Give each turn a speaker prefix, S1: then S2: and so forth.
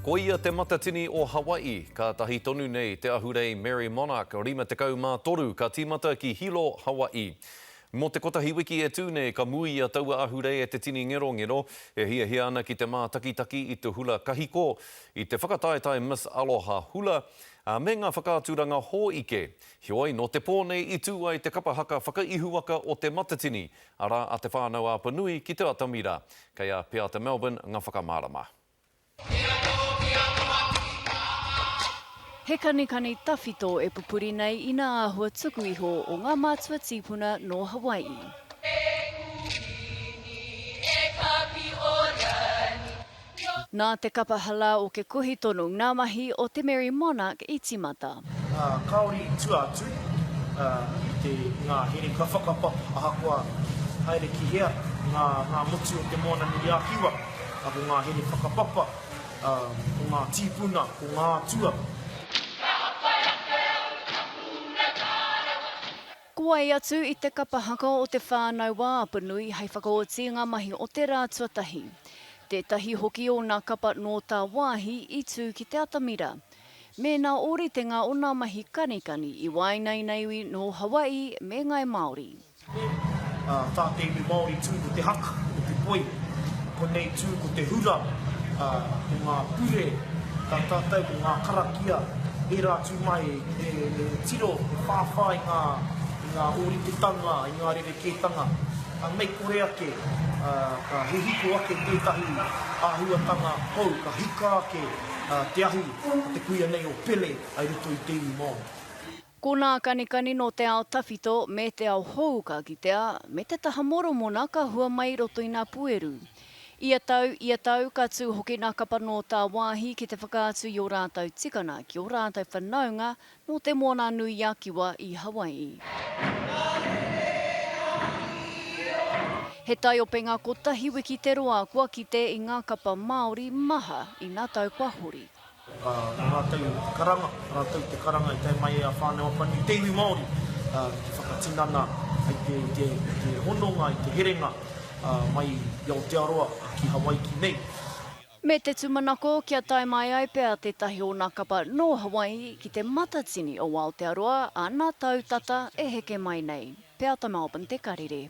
S1: Ko ia te matatini o Hawaii, ka tahi tonu nei te ahurei Mary Monarch, rima te kaumā toru, ka tīmata ki Hilo, Hawaii. Mō te kotahi wiki e tūne, ka mui a taua ahurei e te tini ngero, e hia ana ki te mā taki i te hula kahiko, i te whakataetai Miss Aloha hula, me ngā whakaaturanga hōike. Hioi, no te pōnei i tū ai te kapahaka whakaihuaka o te matatini, ara a te whānau a Panui ki te Atamira, kei a Pea te Melbourne ngā whakamārama.
S2: He kanikani tawhito e pupuri nei i ngā āhua tuku iho o ngā mātua tīpuna no Hawaii. Nā te kapahala o ke kuhi tonu ngā mahi o te Mary Monarch i timata.
S3: Kaori tua atu, ngā here ka whakapa ahakoa haere ki hea, ngā motu o te mōna ni a kiwa, a ngā here whakapapa, o ngā tīpuna, o ngā tua.
S2: Kuai atu i te kapahaka o te whānau wā Panui hei whakaoti ngā mahi o te rā tuatahi. Tētahi hoki o ngā kapa no tā wāhi i tū ki te Atamira. Me nā oritenga o ngā mahi kanikani i wainai nei no Hawaii me ngai Māori.
S3: Tā te iwi Māori tū ko te haka, ko te poi, ko nei tū ko te hura, ko ngā pure, tā tātou ko ngā karakia, e rā tū mai e tiro, e whāwhā i ngā orititanga, i ngā rerekētanga. Mei kore ake, ka he hiko ake tētahi āhuatanga hou, ka hika ake te ahu, te kuia nei o pele, ai rito i te iwi Māori.
S2: Ko nā kanikani no te ao tawhito me te ao houka ki te a, me te taha moro mona ka hua mai roto i ngā pueru. Ia tau, ka tū hoki nā kapa no tā wāhi ki te whakaatu i o rātau tikana, ki o rātau whanaunga no te mōna nui Akiwa i Hawaii. He tai o penga ko tahi wiki te roa kua ki te i ngā kapa Māori maha i ngā tau kwahuri.
S3: Rātau karanga, rātau te karanga i te mai a whānau Panui, te iwi Māori, te whakatinana, i te hononga, i te herenga, mai i Aotearoa ki Hawaii ki nei.
S2: Me te tumanako kia tai mai ai pea te tahi o ngā kapa no Hawaii ki te matatini o Aotearoa a ngā tau tata e heke mai nei. Pea te Melbourne te karere.